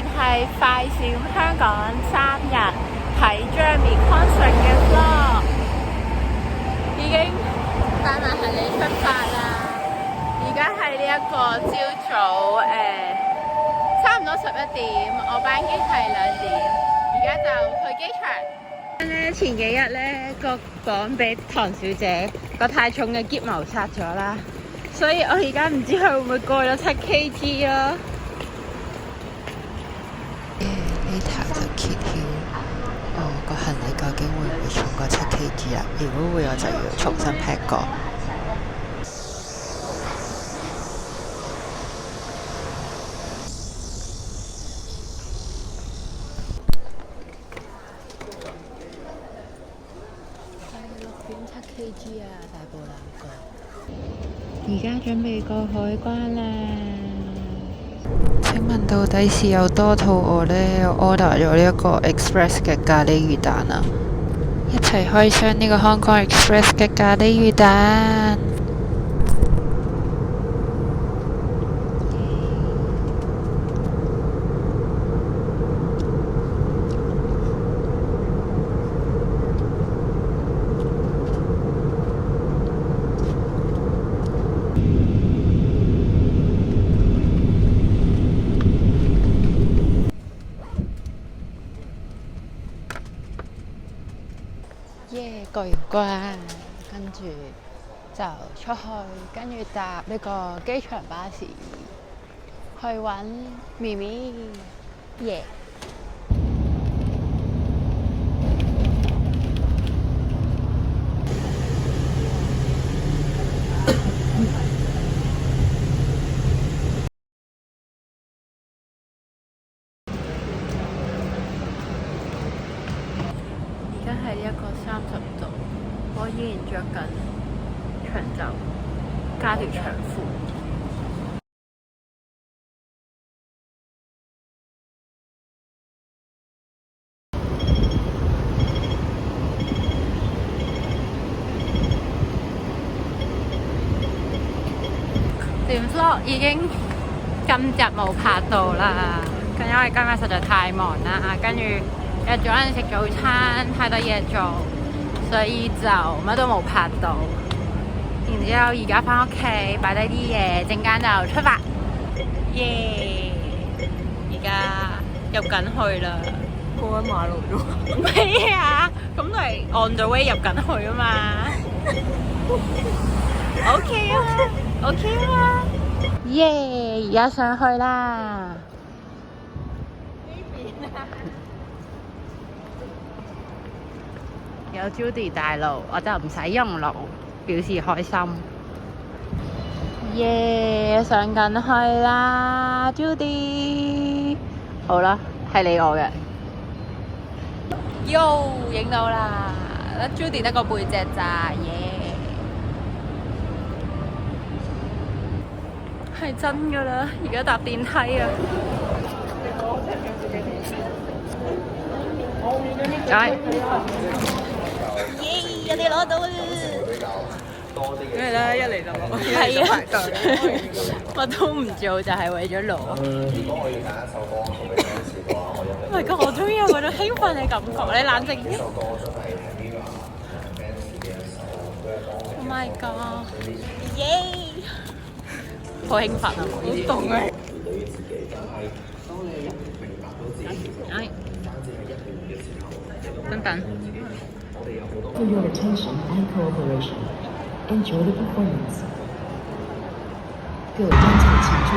邊係快閃香港3日睇 Jeremy concert 嘅 vlog， 已經帶埋行李出發啦。而家係呢一個朝早差唔多11點，我班機係2點，而家就去機場。前幾日咧個港俾唐小姐個太重嘅篋謀殺咗啦，所以我而家唔知佢會唔會過咗7kg 咯。呢頭就揭曉，個行李究竟會唔會重過7kg啊？如果會，我就要重新 pack 過。6.7kg 啊，大步流過。而家準備過海關啦。請問到底是有多肚餓呢？我 order 咗呢一個 Express 嘅咖喱魚蛋啊！一齊開箱呢個 Hong Kong Express 嘅咖喱魚蛋。過完關，跟住就出去，跟住搭呢個機場巴士去揾咪咪耶。而家係呢一個30度，我依然着緊長袖加條長褲。段 vlog 已經今日冇拍到啦，因為今日實在太忙啦，跟住約咗人食早餐，太多嘢做，所以就乜都冇拍到。然之後而家返屋企擺低啲嘢，陣間就出發。耶！而家入緊去啦，過緊馬路啫。咩啊？咁都係 on the way 入緊去啊嘛。OK 啊 ，OK 啊。耶！而家上去啦。有 Judy 帶路，我就唔使用路，表示開心。耶！上緊去啦 ，Judy。好啦，係你我嘅。Yo， 影到啦 ，Judy 得個背脊咋，耶！係真㗎啦，而家搭電梯啊。耶！我哋攞到啦！因為咧一嚟就攞，係啊，乜都唔做就係為咗攞。如果我要揀一首歌送俾 fans 嘅話，我一定。my god！我終於有嗰種興奮嘅感覺，你冷靜啲。呢首歌就係 Mira fans 嘅一首歌。Oh my god！耶！好興奮啊！好凍啊！對於自己，但係當你明白到自己其實唔單止係一段嘅時候，等等。For your attention and cooperation, enjoy the performance. 各位观众请注。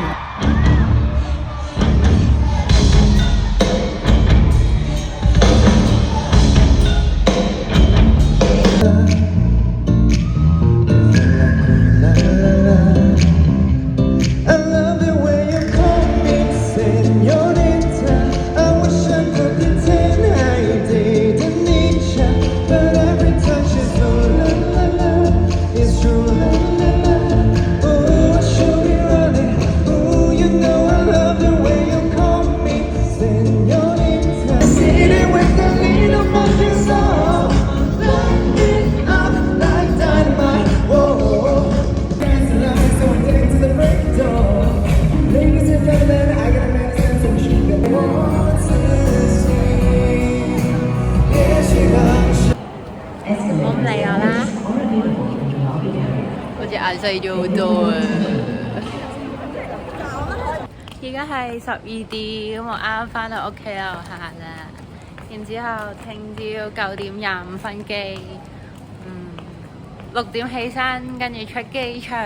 細咗好多啊！而家係12點，咁我啱啱翻到屋企樓下啦。然之後聽朝9點25分機，6點起身，跟住出機場。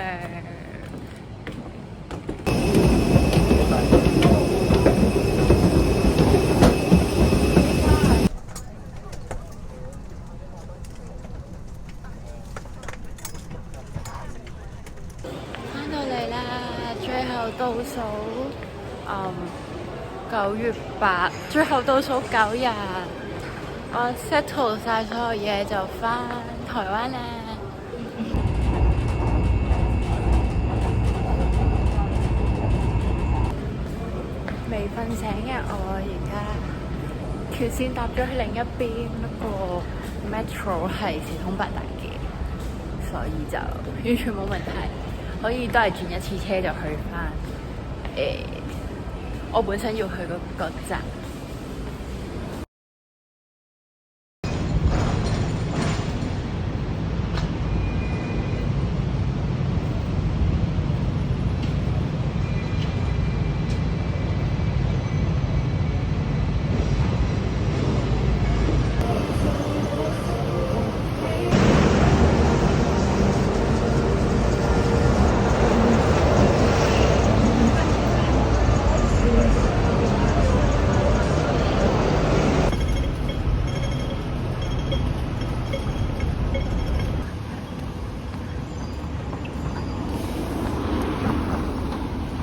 翻到嚟啦，最後倒數9月8，最後倒數9日，我 settle 晒所有嘢就翻台灣啦。未瞓醒嘅我而家條線搭咗去另一邊，不過 metro 係四通八達嘅，所以就完全冇問題，可以都係轉一次車就去翻我本身要去嗰個站。